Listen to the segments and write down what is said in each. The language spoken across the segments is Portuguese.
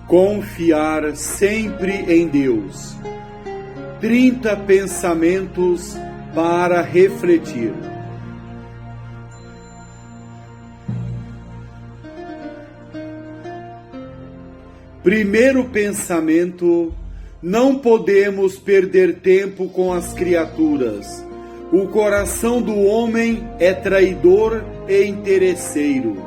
Confiar sempre em Deus. 30 pensamentos para refletir. Primeiro pensamento: não podemos perder tempo com as criaturas. O coração do homem é traidor e interesseiro.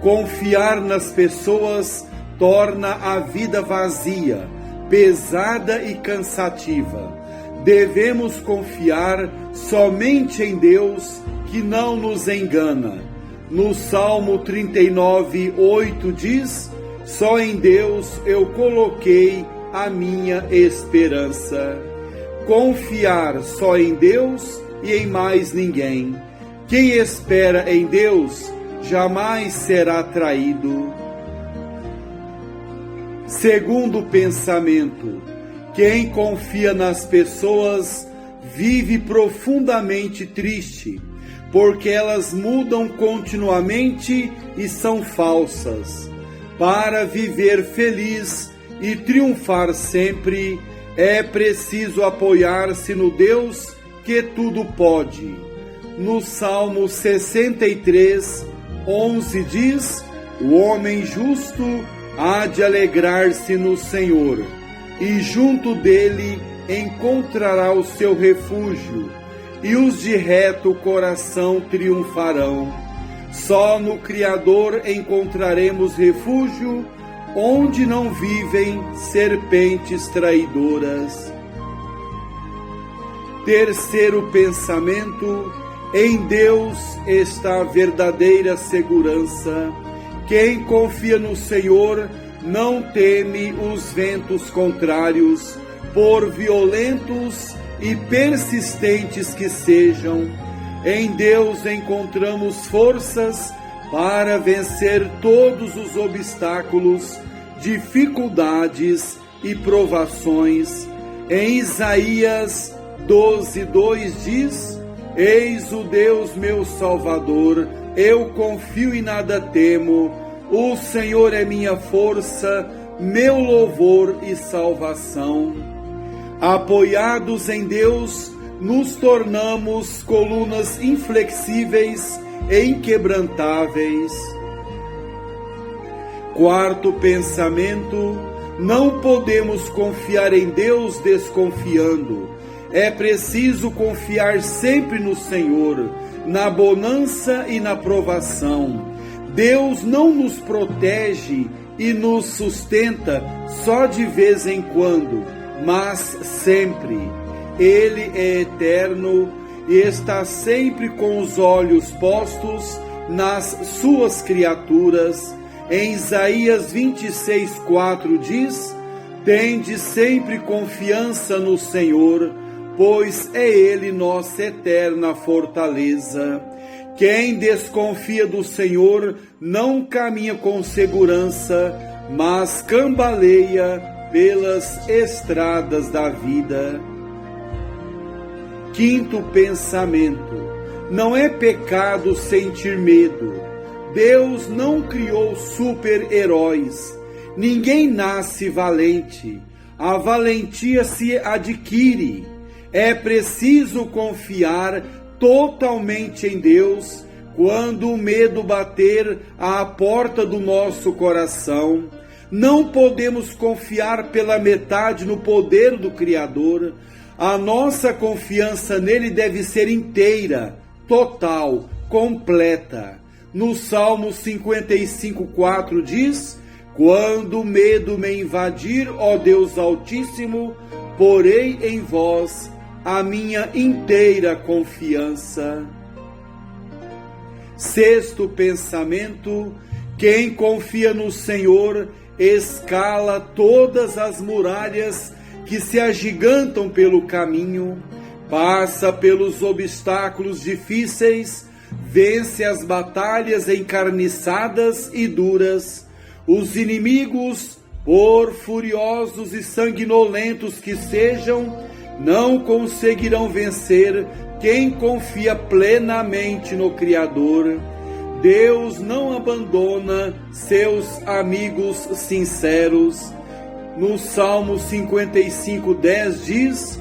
Confiar nas pessoas torna a vida vazia, pesada e cansativa. Devemos confiar somente em Deus, que não nos engana. No Salmo 39:8 diz: só em Deus eu coloquei a minha esperança. Confiar só em Deus e em mais ninguém. Quem espera em Deus jamais será traído. Segundo pensamento: quem confia nas pessoas vive profundamente triste, porque elas mudam continuamente e são falsas. Para viver feliz e triunfar sempre, é preciso apoiar-se no Deus que tudo pode. No Salmo 63:11 diz: o homem justo há de alegrar-se no Senhor, e junto dele encontrará o seu refúgio, e os de reto coração triunfarão. Só no Criador encontraremos refúgio, onde não vivem serpentes traidoras. Terceiro pensamento: em Deus está a verdadeira segurança. Quem confia no Senhor não teme os ventos contrários, por violentos e persistentes que sejam. Em Deus encontramos forças para vencer todos os obstáculos, dificuldades e provações. Em Isaías 12:2 diz: eis o Deus meu Salvador, eu confio e nada temo, o Senhor é minha força, meu louvor e salvação. Apoiados em Deus, nos tornamos colunas inflexíveis e inquebrantáveis. Quarto pensamento: não podemos confiar em Deus desconfiando. É preciso confiar sempre no Senhor, na bonança e na provação. Deus não nos protege e nos sustenta só de vez em quando, mas sempre. Ele é eterno e está sempre com os olhos postos nas suas criaturas. Em Isaías 26:4 diz: tende sempre confiança no Senhor, pois é Ele nossa eterna fortaleza. Quem desconfia do Senhor não caminha com segurança, mas cambaleia pelas estradas da vida. Quinto pensamento: não é pecado sentir medo. Deus não criou super-heróis. Ninguém nasce valente. A valentia se adquire. É preciso confiar totalmente em Deus quando o medo bater à porta do nosso coração. Não podemos confiar pela metade no poder do Criador. A nossa confiança nele deve ser inteira, total, completa. No Salmo 55:4 diz: quando o medo me invadir, ó Deus Altíssimo, porei em vós a minha inteira confiança. Sexto pensamento: quem confia no Senhor escala todas as muralhas que se agigantam pelo caminho, passa pelos obstáculos difíceis, vence as batalhas encarniçadas e duras. Os inimigos, por furiosos e sanguinolentos que sejam, não conseguirão vencer quem confia plenamente no Criador. Deus não abandona seus amigos sinceros. No Salmo 55:10 diz: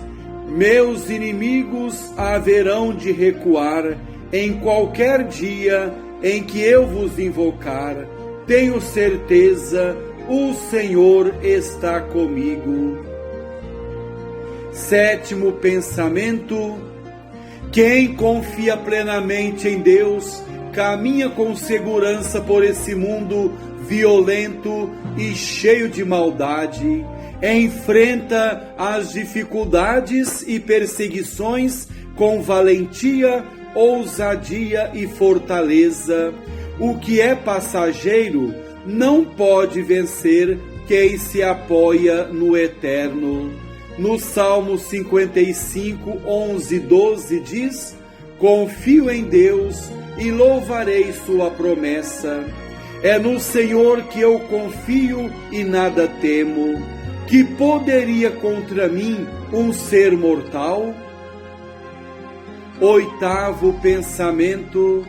meus inimigos haverão de recuar em qualquer dia em que eu vos invocar. Tenho certeza, o Senhor está comigo. Sétimo pensamento: quem confia plenamente em Deus caminha com segurança por esse mundo violento e cheio de maldade, enfrenta as dificuldades e perseguições com valentia, ousadia e fortaleza. O que é passageiro não pode vencer quem se apoia no Eterno. No Salmo 55, 11, 12 diz: confio em Deus e louvarei sua promessa. É no Senhor que eu confio e nada temo. Que poderia contra mim um ser mortal? Oitavo pensamento: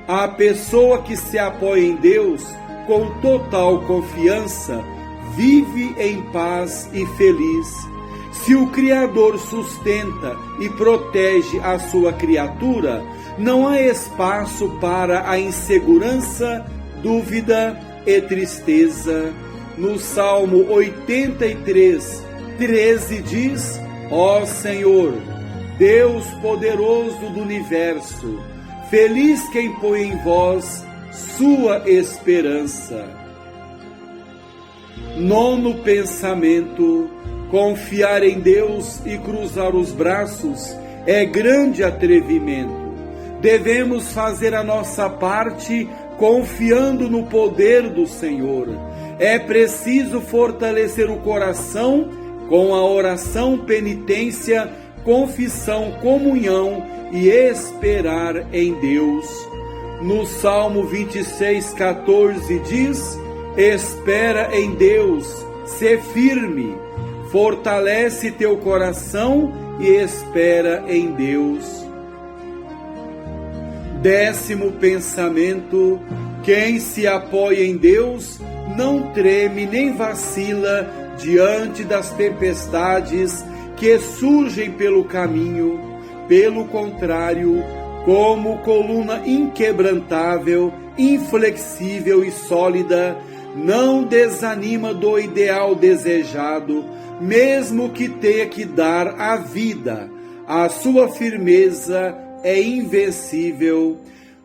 a pessoa que se apoia em Deus com total confiança vive em paz e feliz. Se o Criador sustenta e protege a sua criatura, não há espaço para a insegurança, dúvida e tristeza. No Salmo 83, 13 diz: ó Senhor, Deus poderoso do universo, feliz quem põe em vós sua esperança. Nono pensamento: confiar em Deus e cruzar os braços é grande atrevimento. Devemos fazer a nossa parte confiando no poder do Senhor. É preciso fortalecer o coração com a oração, penitência, confissão, comunhão e esperar em Deus. No Salmo 26:14 diz: espera em Deus, sê firme, fortalece teu coração e espera em Deus. Décimo pensamento: quem se apoia em Deus não treme nem vacila diante das tempestades que surgem pelo caminho. Pelo contrário, como coluna inquebrantável, inflexível e sólida, não desanima do ideal desejado, mesmo que tenha que dar a vida. A sua firmeza é invencível.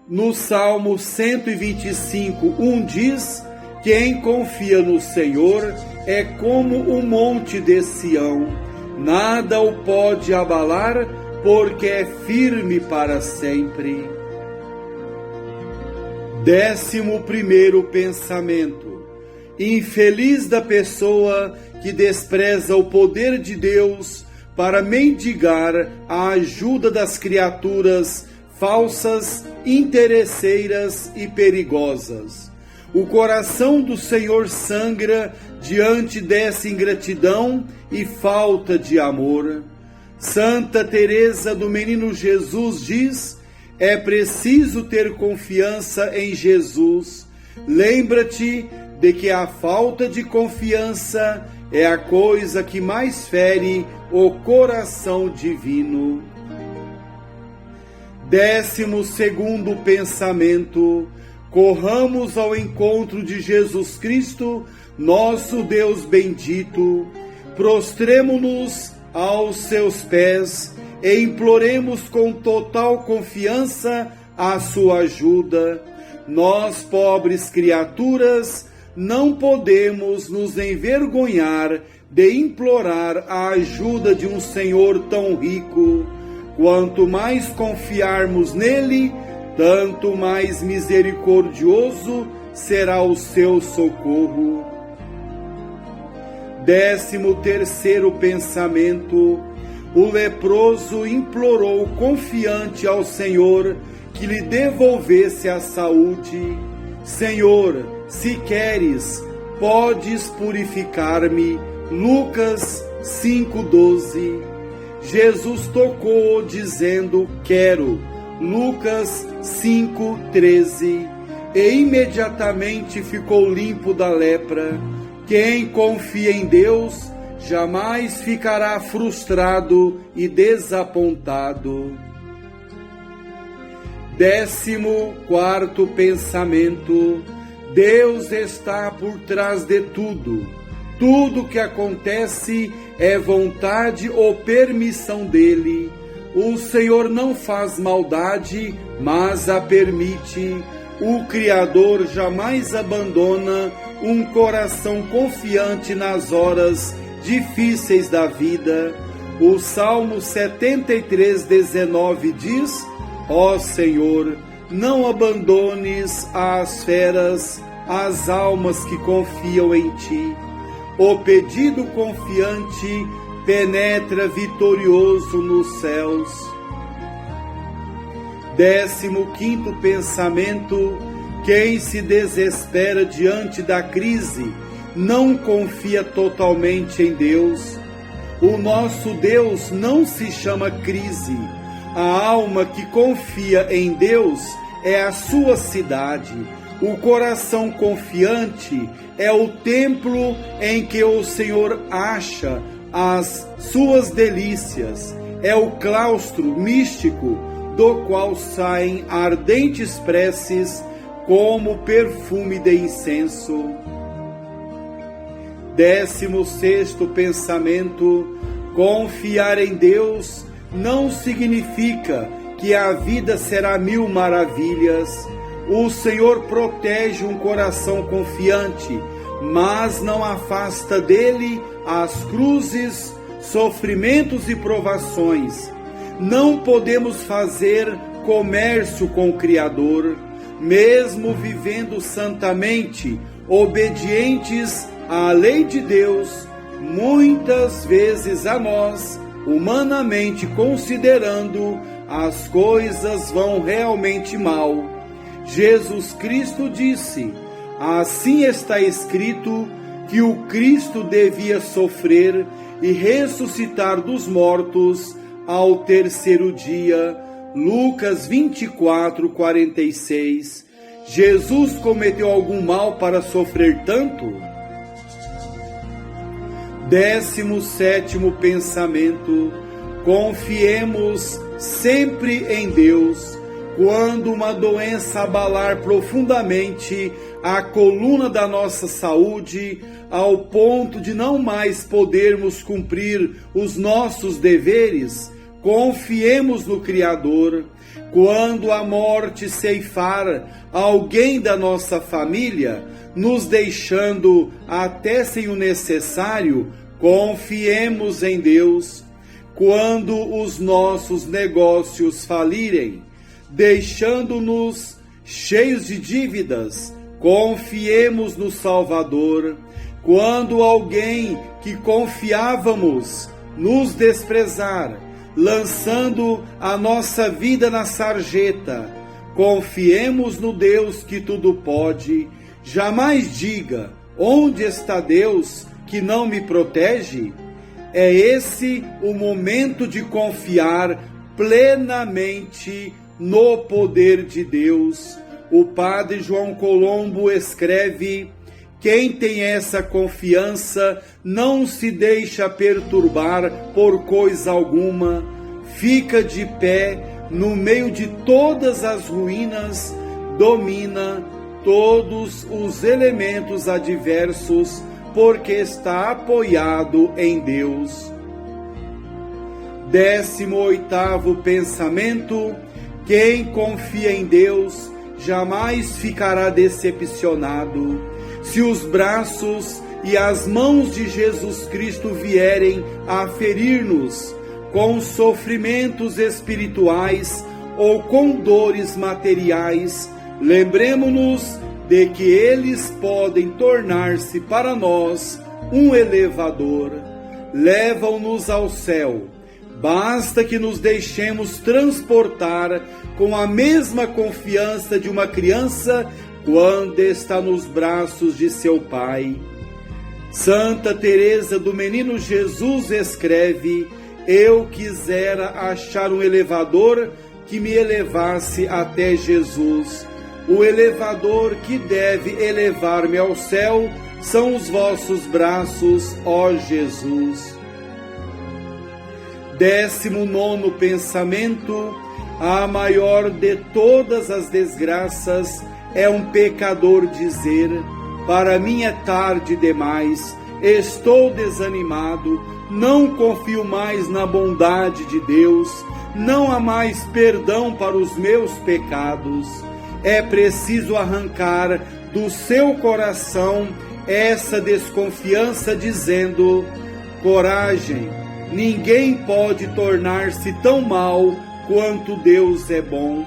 No Salmo 125:1 diz: quem confia no Senhor é como o monte de Sião, nada o pode abalar, porque é firme para sempre. 11º pensamento: infeliz da pessoa que despreza o poder de Deus para mendigar a ajuda das criaturas falsas, interesseiras e perigosas. O coração do Senhor sangra diante dessa ingratidão e falta de amor. Santa Teresa do Menino Jesus diz: é preciso ter confiança em Jesus. Lembra-te de que a falta de confiança é a coisa que mais fere o coração divino. 12º pensamento: corramos ao encontro de Jesus Cristo, nosso Deus bendito. Prostremo-nos aos seus pés e imploremos com total confiança a sua ajuda. Nós, pobres criaturas, não podemos nos envergonhar de implorar a ajuda de um Senhor tão rico. Quanto mais confiarmos nele, tanto mais misericordioso será o seu socorro. 13º pensamento: o leproso implorou confiante ao Senhor que lhe devolvesse a saúde. Senhor, se queres, podes purificar-me. Lucas 5:12. Jesus tocou-o dizendo: quero. Lucas 5:13. e imediatamente ficou limpo da lepra. Quem confia em Deus jamais ficará frustrado e desapontado. 14º pensamento: Deus está por trás de tudo. Tudo que acontece é vontade ou permissão dele. O Senhor não faz maldade, mas a permite. O Criador jamais abandona um coração confiante nas horas difíceis da vida. O Salmo 73:19 diz: Ó Senhor, não abandones às feras as almas que confiam em ti. O pedido confiante penetra vitorioso nos céus. 15º pensamento: quem se desespera diante da crise não confia totalmente em Deus. O nosso Deus não se chama crise. A alma que confia em Deus é a sua cidade. O coração confiante é o templo em que o Senhor acha as suas delícias. É o claustro místico do qual saem ardentes preces como perfume de incenso. 16º pensamento: confiar em Deus não significa que a vida será mil maravilhas. O Senhor protege um coração confiante, mas não afasta dele as cruzes, sofrimentos e provações. Não podemos fazer comércio com o Criador, mesmo vivendo santamente, obedientes à lei de Deus. Muitas vezes a nós, humanamente considerando, as coisas vão realmente mal. Jesus Cristo disse: assim está escrito que o Cristo devia sofrer e ressuscitar dos mortos ao terceiro dia. Lucas 24:46. Jesus cometeu algum mal para sofrer tanto? 17º pensamento: confiemos sempre em Deus. Quando uma doença abalar profundamente a coluna da nossa saúde, ao ponto de não mais podermos cumprir os nossos deveres, confiemos no Criador. Quando a morte ceifar alguém da nossa família, nos deixando até sem o necessário, confiemos em Deus. Quando os nossos negócios falirem, deixando-nos cheios de dívidas, confiemos no Salvador. Quando alguém que confiávamos nos desprezar, lançando a nossa vida na sarjeta, confiemos no Deus que tudo pode. Jamais diga: onde está Deus que não me protege? É esse o momento de confiar plenamente no poder de Deus. O padre João Colombo escreve: quem tem essa confiança não se deixa perturbar por coisa alguma, fica de pé no meio de todas as ruínas, domina todos os elementos adversos, porque está apoiado em Deus. 18º pensamento: quem confia em Deus jamais ficará decepcionado. Se os braços e as mãos de Jesus Cristo vierem a ferir-nos com sofrimentos espirituais ou com dores materiais, lembremo-nos de que eles podem tornar-se para nós um elevador. Levam-nos ao céu. Basta que nos deixemos transportar com a mesma confiança de uma criança quando está nos braços de seu pai. Santa Teresa do Menino Jesus escreve: eu quisera achar um elevador que me elevasse até Jesus. O elevador que deve elevar-me ao céu são os vossos braços, ó Jesus. 19º pensamento: a maior de todas as desgraças é um pecador dizer: para mim é tarde demais, estou desanimado, não confio mais na bondade de Deus, não há mais perdão para os meus pecados. É preciso arrancar do seu coração essa desconfiança, dizendo: coragem, ninguém pode tornar-se tão mau quanto Deus é bom.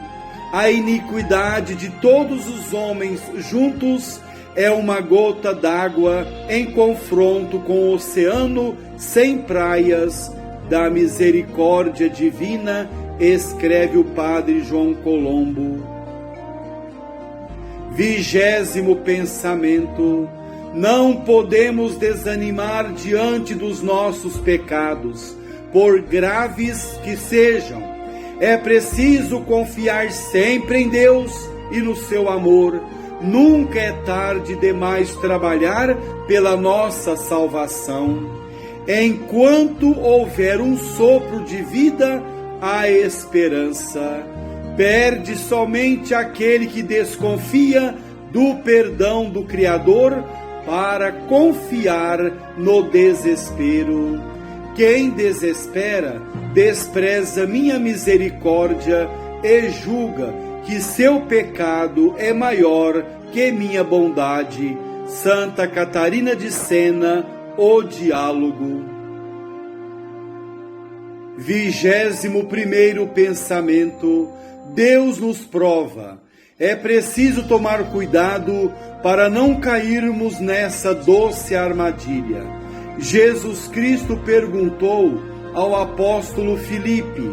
A iniquidade de todos os homens juntos é uma gota d'água em confronto com o oceano sem praias da misericórdia divina, escreve o Padre João Colombo. 20º pensamento: não podemos desanimar diante dos nossos pecados, por graves que sejam. É preciso confiar sempre em Deus e no seu amor. Nunca é tarde demais trabalhar pela nossa salvação. Enquanto houver um sopro de vida, há esperança. Perde somente aquele que desconfia do perdão do Criador para confiar no desespero. Quem desespera, despreza minha misericórdia e julga que seu pecado é maior que minha bondade. Santa Catarina de Sena, O Diálogo. 21º pensamento: Deus nos prova. É preciso tomar cuidado para não cairmos nessa doce armadilha. Jesus Cristo perguntou ao apóstolo Filipe: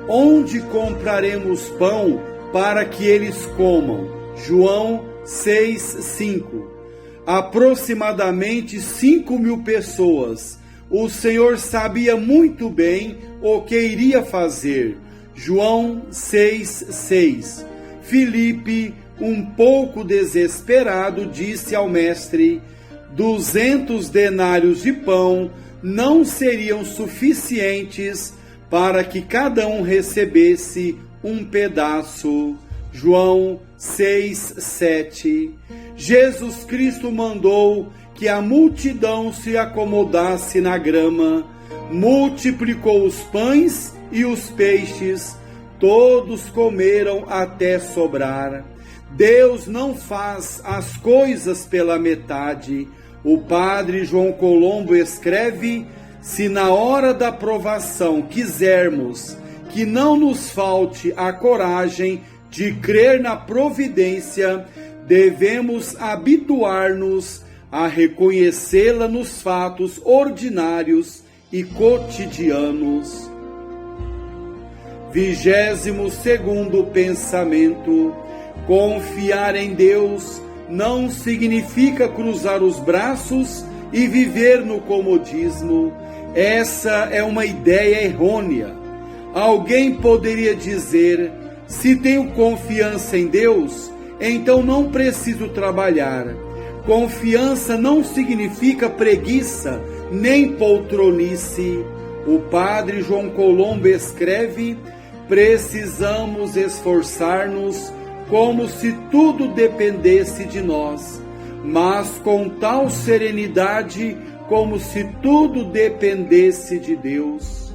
onde compraremos pão para que eles comam? João 6,5. Aproximadamente 5.000 pessoas. O Senhor sabia muito bem o que iria fazer. João 6,6. Filipe, um pouco desesperado, disse ao mestre: 200 denários de pão não seriam suficientes para que cada um recebesse um pedaço. João 6,7. Jesus Cristo mandou que a multidão se acomodasse na grama, multiplicou os pães e os peixes, todos comeram até sobrar. Deus não faz as coisas pela metade. O Padre João Colombo escreve: se na hora da provação quisermos que não nos falte a coragem de crer na providência, devemos habituar-nos a reconhecê-la nos fatos ordinários e cotidianos. 22º pensamento: confiar em Deus não significa cruzar os braços e viver no comodismo. Essa é uma ideia errônea. Alguém poderia dizer: se tenho confiança em Deus, então não preciso trabalhar. Confiança não significa preguiça, nem poltronice. O Padre João Colombo escreve: precisamos esforçar-nos como se tudo dependesse de nós, mas com tal serenidade como se tudo dependesse de Deus.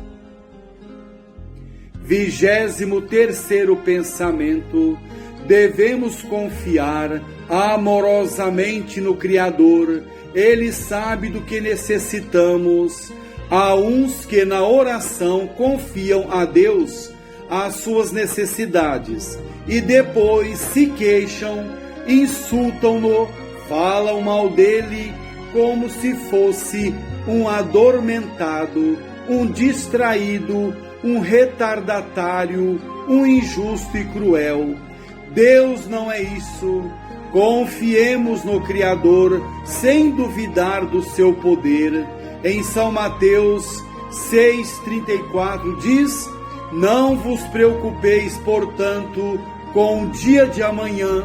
23º pensamento: devemos confiar amorosamente no Criador. Ele sabe do que necessitamos. Há uns que na oração confiam a Deus as suas necessidades e depois se queixam, insultam-no, falam mal dele como se fosse um adormentado, um distraído, um retardatário, um injusto e cruel. Deus não é isso. Confiemos no Criador sem duvidar do seu poder. Em São Mateus 6,34 diz: não vos preocupeis, portanto, com o dia de amanhã,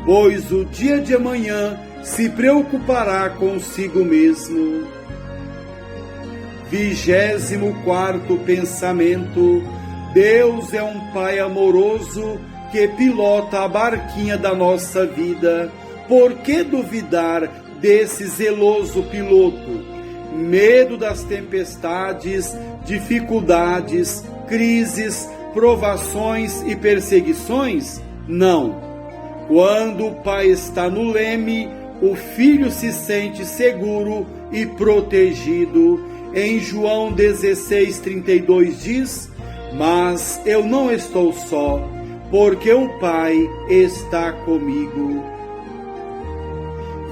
pois o dia de amanhã se preocupará consigo mesmo. 24º pensamento: Deus é um Pai amoroso que pilota a barquinha da nossa vida. Por que duvidar desse zeloso piloto? Medo das tempestades, dificuldades, crises, provações e perseguições? Não. Quando o Pai está no leme, o Filho se sente seguro e protegido. Em João 16:32 diz: mas eu não estou só, porque o Pai está comigo.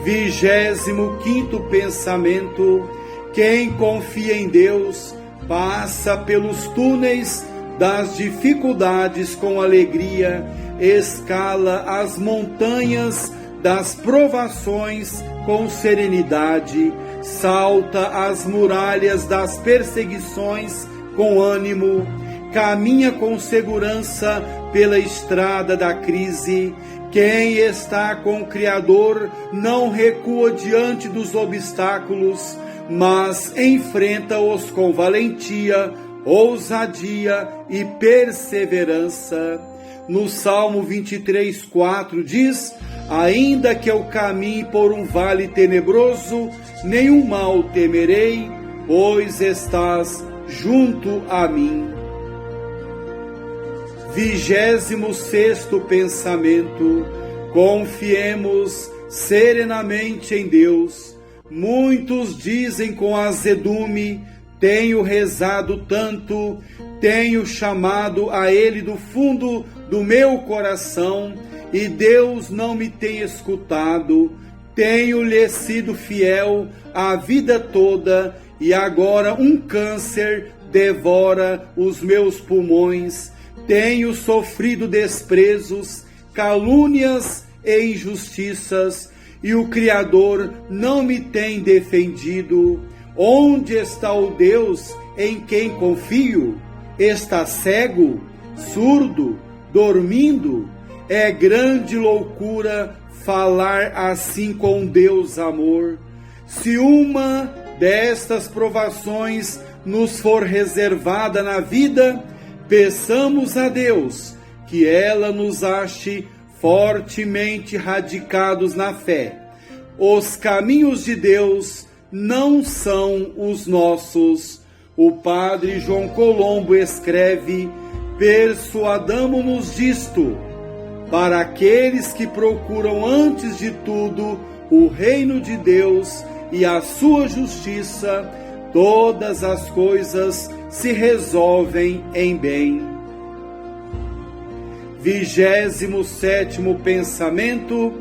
25º pensamento: quem confia em Deus passa pelos túneis das dificuldades com alegria, escala as montanhas das provações com serenidade, salta as muralhas das perseguições com ânimo, caminha com segurança pela estrada da crise. Quem está com o Criador não recua diante dos obstáculos, mas enfrenta-os com valentia, ousadia e perseverança. No Salmo 23:4 diz: ainda que eu caminhe por um vale tenebroso, nenhum mal temerei, pois estás junto a mim. 26º pensamento: confiemos serenamente em Deus. Muitos dizem com azedume: tenho rezado tanto, tenho chamado a Ele do fundo do meu coração, e Deus não me tem escutado. Tenho-lhe sido fiel a vida toda, e agora um câncer devora os meus pulmões. Tenho sofrido desprezos, calúnias e injustiças, e o Criador não me tem defendido. Onde está o Deus em quem confio? Está cego, surdo, dormindo? É grande loucura falar assim com Deus amor. Se uma destas provações nos for reservada na vida, peçamos a Deus que ela nos ache fortemente radicados na fé. Os caminhos de Deus não são os nossos. O padre João Colombo escreve: persuadamo-nos disto, para aqueles que procuram antes de tudo o reino de Deus e a sua justiça, todas as coisas se resolvem em bem. 27º pensamento: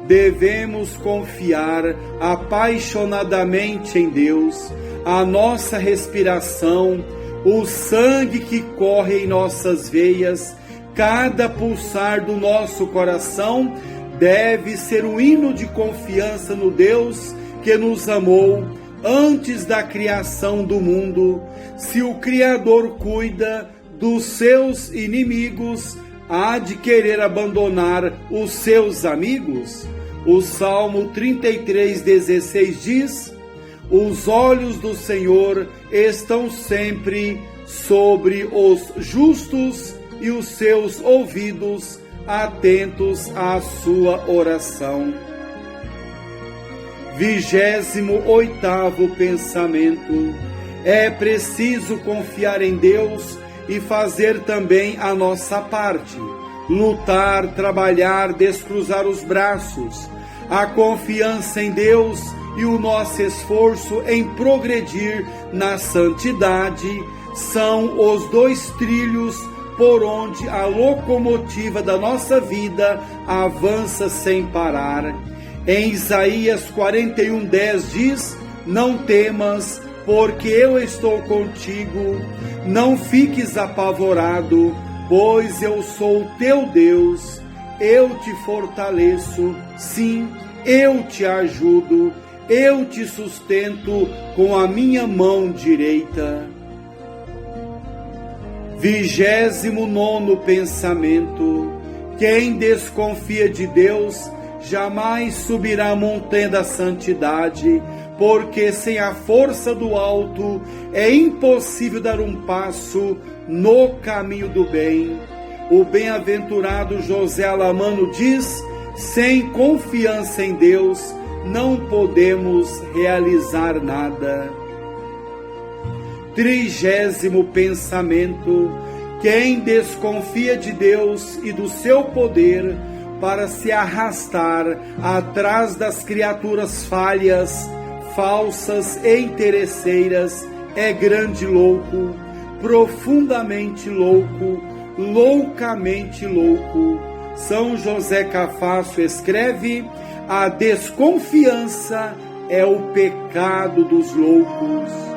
devemos confiar apaixonadamente em Deus. A nossa respiração, o sangue que corre em nossas veias, cada pulsar do nosso coração deve ser um hino de confiança no Deus que nos amou antes da criação do mundo. Se o Criador cuida dos seus inimigos, há de querer abandonar os seus amigos? O Salmo 33:16 diz: os olhos do Senhor estão sempre sobre os justos e os seus ouvidos atentos à sua oração. 28º pensamento: é preciso confiar em Deus e fazer também a nossa parte. Lutar, trabalhar, descruzar os braços. A confiança em Deus e o nosso esforço em progredir na santidade são os dois trilhos por onde a locomotiva da nossa vida avança sem parar. Em Isaías 41:10 diz: não temas, porque eu estou contigo. Não fiques apavorado, pois eu sou o teu Deus. Eu te fortaleço, sim, eu te ajudo, eu te sustento com a minha mão direita. 29º pensamento: quem desconfia de Deus jamais subirá a montanha da santidade, porque sem a força do alto é impossível dar um passo no caminho do bem. O bem-aventurado José Alamano diz: sem confiança em Deus não podemos realizar nada. 30º pensamento: quem desconfia de Deus e do seu poder para se arrastar atrás das criaturas falhas, falsas e interesseiras é grande louco, profundamente louco, loucamente louco. São José Cafácio escreve: a desconfiança é o pecado dos loucos.